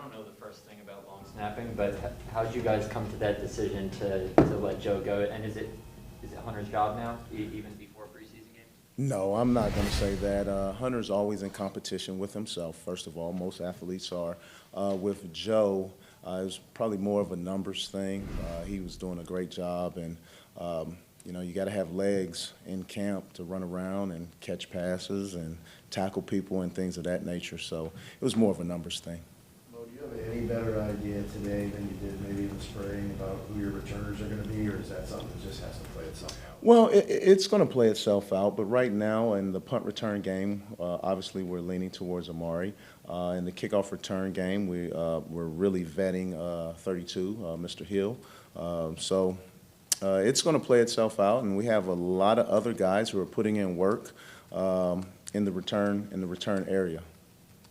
don't know the first thing about long snapping, but how did you guys come to that decision to let Joe go? And is it Hunter's job now, even before preseason games? No, I'm not going to say that. Hunter's always in competition with himself, first of all. Most athletes are. With Joe, it was probably more of a numbers thing. He was doing a great job, and you know, you got to have legs in camp to run around and catch passes and tackle people and things of that nature. So it was more of a numbers thing. Mo, do you have any better idea today than you did maybe in the spring about who your returners are going to be, or is that something that just has to play itself out? Well, it's going to play itself out, but right now in the punt return game, obviously we're leaning towards Amari. In the kickoff return game, we're really vetting 32, Mr. Hill. So it's going to play itself out, and we have a lot of other guys who are putting in work in the return area.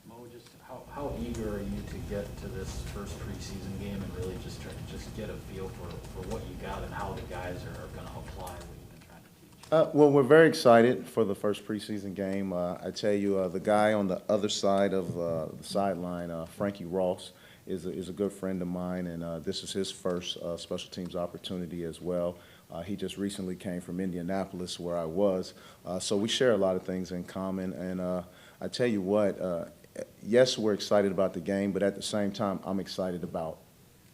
Mo, just how eager are you to get to this first preseason game and really just try to just get a feel for what you got and how the guys are going to apply what you've been trying to teach? Well, we're very excited for the first preseason game. I tell you, the guy on the other side of the sideline, Frankie Ross, is a good friend of mine, and this is his first special teams opportunity as well. He just recently came from Indianapolis, where I was, so we share a lot of things in common. And I tell you what, yes, we're excited about the game, but at the same time, I'm excited about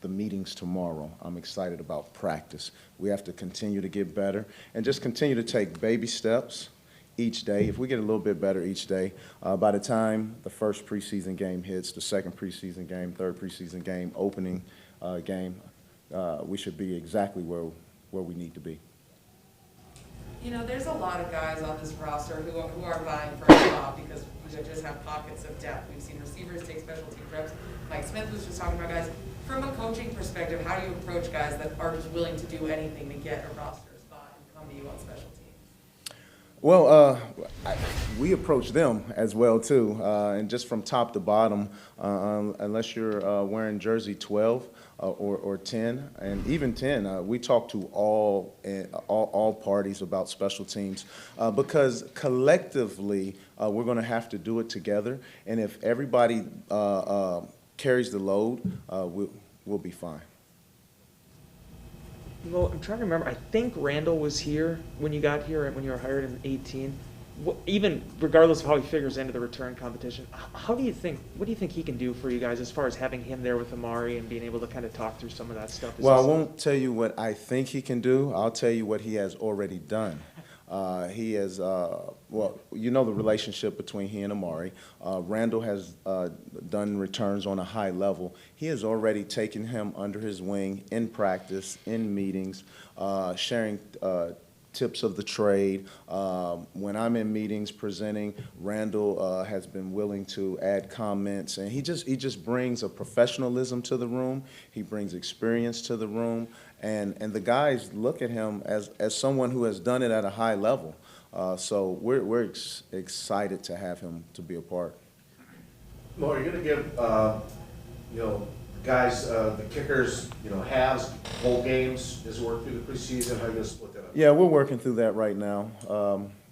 the meetings tomorrow. I'm excited about practice. We have to continue to get better and just continue to take baby steps each day. If we get a little bit better each day, by the time the first preseason game hits, the second preseason game, third preseason game, opening game, we should be exactly where we need to be. You know, there's a lot of guys on this roster who are vying for a spot because we just have pockets of depth. We've seen receivers take special team reps. Mike Smith was just talking about guys. From a coaching perspective, how do you approach guys that are just willing to do anything to get a roster spot and come to you on special teams? Well, we approach them as well too, and just from top to bottom, unless you're wearing jersey 12 or 10, and even 10, we talk to all parties about special teams because collectively we're going to have to do it together, and if everybody carries the load, we'll be fine. Well, I'm trying to remember. I think Randall was here when you got here, when you were hired in 18. Even regardless of how he figures into the return competition, what do you think he can do for you guys as far as having him there with Amari and being able to kind of talk through some of that stuff? Well, I won't tell you what I think he can do. I'll tell you what he has already done. He has, well, you know the relationship between he and Amari. Randall has done returns on a high level. He has already taken him under his wing in practice, in meetings, sharing tips of the trade. When I'm in meetings presenting, Randall has been willing to add comments, and he just brings a professionalism to the room. He brings experience to the room, and the guys look at him as someone who has done it at a high level. So we're excited to have him to be a part. Mo, are you going to give you know, guys, the kickers, you know, halves, whole games as we work through the preseason? How are you going to split that up? Yeah, we're working through that right now.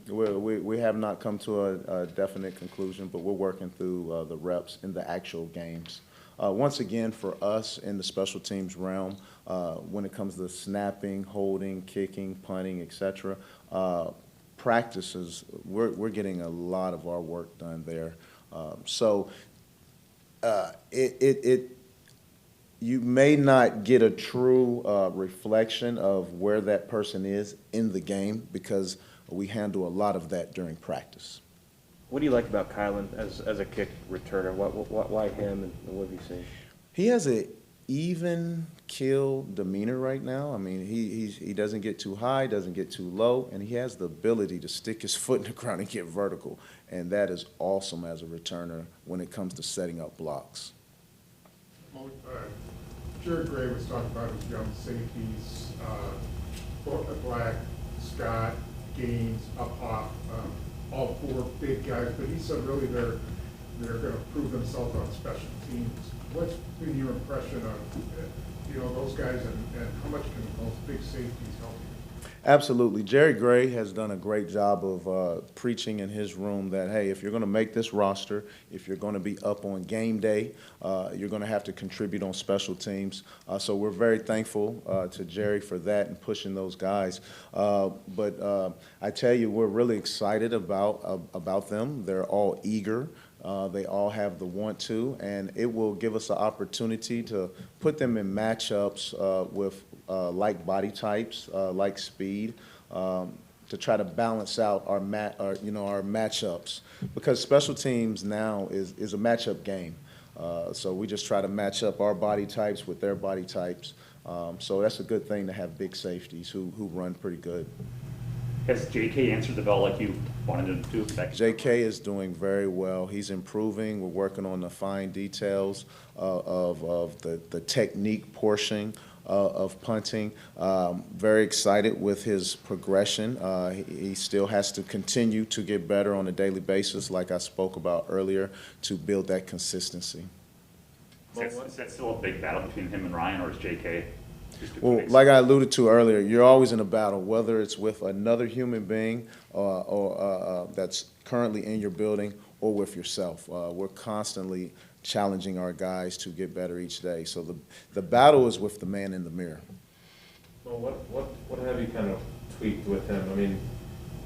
We have not come to a definite conclusion, but we're working through the reps in the actual games. Once again, for us in the special teams realm, when it comes to snapping, holding, kicking, punting, etc., practices, we're getting a lot of our work done there. You may not get a true reflection of where that person is in the game because we handle a lot of that during practice. What do you like about Kylan as a kick returner? Why him, and what have you seen? He has an even kill demeanor right now. I mean, he doesn't get too high, doesn't get too low, and he has the ability to stick his foot in the ground and get vertical, and that is awesome as a returner when it comes to setting up blocks. Jared Gray was talking about his young safeties, Black, Scott, Gaines, Uphoff, all four big guys, but he said really they're going to prove themselves on special teams. What's been your impression of those guys, and how much can those big safeties help you? Absolutely. Jerry Gray has done a great job of preaching in his room that, hey, if you're going to make this roster, if you're going to be up on game day, you're going to have to contribute on special teams. So we're very thankful to Jerry for that and pushing those guys. But I tell you, we're really excited about them. They're all eager. They all have the want to, and it will give us an opportunity to put them in matchups with like body types, like speed, to try to balance out our matchups. Because special teams now is a matchup game. So we just try to match up our body types with their body types. So that's a good thing to have big safeties who run pretty good. Has JK answered the bell like you wanted him to? JK is doing very well. He's improving. We're working on the fine details of the technique portion of punting. Very excited with his progression. He still has to continue to get better on a daily basis, like I spoke about earlier, to build that consistency. Is that still a big battle between him and Ryan, or is JK? Well, like I alluded to earlier, you're always in a battle, whether it's with another human being or that's currently in your building or with yourself. We're constantly challenging our guys to get better each day. So the battle is with the man in the mirror. Well, what have you kind of tweaked with him? I mean,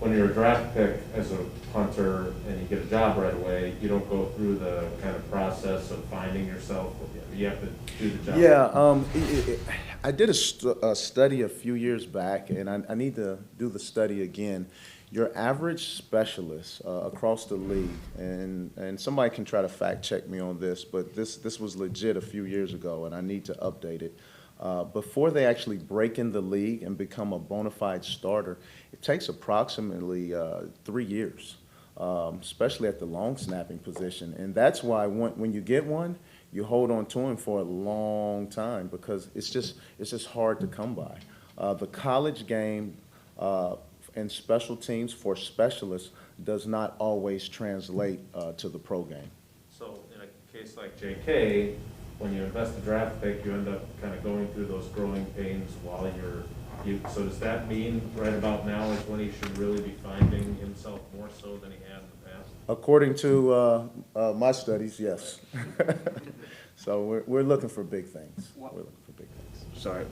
when you're a draft pick as a punter and you get a job right away, you don't go through the kind of process of finding yourself. You have to do the job. Yeah, I did a study a few years back, and I need to do the study again. Your average specialist across the league, and somebody can try to fact check me on this, but this was legit a few years ago, and I need to update it. Before they actually break in the league and become a bona fide starter, it takes approximately 3 years, especially at the long snapping position. And that's why when you get one, you hold on to him for a long time because it's just hard to come by. The college game and special teams for specialists does not always translate to the pro game. So in a case like JK, when you invest a draft pick, you end up kind of going through those growing pains while so does that mean right about now is when he should really be finding himself more so than he had in the past? According to my studies, yes. So we're looking for big things. We're looking for big things. Sorry,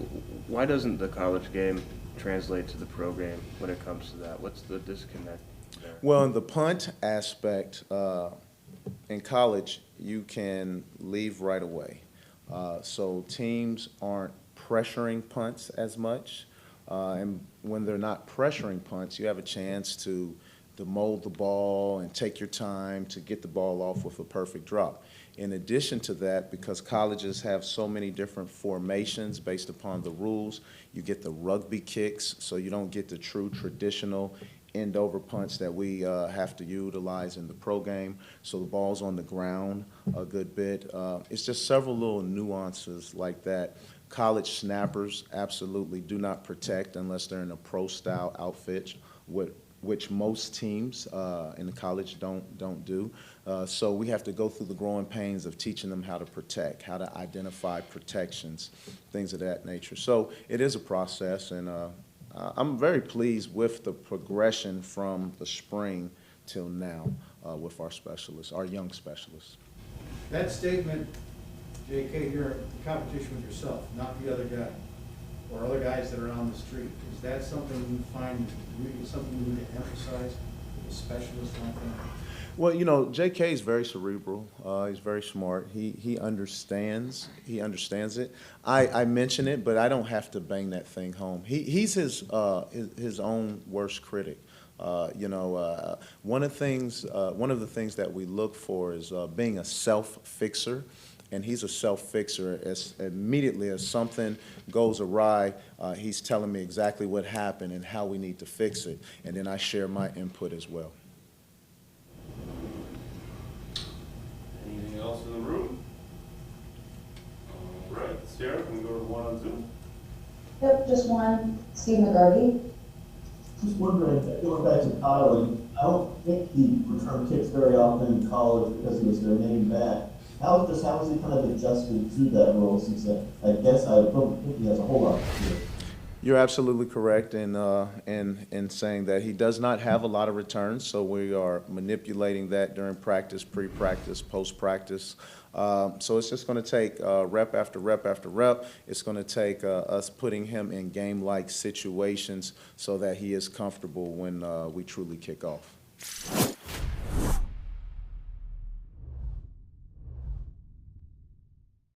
why doesn't the college game translate to the pro game when it comes to that? What's the disconnect there? Well, in the punt aspect, in college, you can leave right away. So teams aren't pressuring punts as much. And when they're not pressuring punts, you have a chance to mold the ball and take your time to get the ball off with a perfect drop. In addition to that, because colleges have so many different formations based upon the rules, you get the rugby kicks, so you don't get the true traditional end-over punts that we have to utilize in the pro game. So the ball's on the ground a good bit. It's just several little nuances like that. College snappers absolutely do not protect unless they're in a pro-style outfit, which most teams in the college don't do. So we have to go through the growing pains of teaching them how to protect, how to identify protections, things of that nature. So it is a process, and I'm very pleased with the progression from the spring till now with our specialists, our young specialists. That statement, JK, you're in competition with yourself, not the other guy, or other guys that are on the street. Is that something you find really something you need to emphasize with a specialist like that? Well, you know, JK is very cerebral. He's very smart. He understands. He understands it. I mention it, but I don't have to bang that thing home. He's his own worst critic. You know, one of the things that we look for is being a self-fixer. And he's a self-fixer. As immediately as something goes awry, he's telling me exactly what happened and how we need to fix it. And then I share my input as well. Anything else in the room? All right, Sarah, can we go to the one on Zoom? Yep, just one. Steve McGarvey. Just wondering, going back to Kyle, I don't think he returned kicks very often in college because he was their main back. How has he kind of adjusted to that role since I guess I don't think he has a whole lot to do? You're absolutely correct in saying that he does not have a lot of returns, so we are manipulating that during practice, pre-practice, post-practice. So it's just going to take rep after rep after rep. It's going to take us putting him in game-like situations so that he is comfortable when we truly kick off.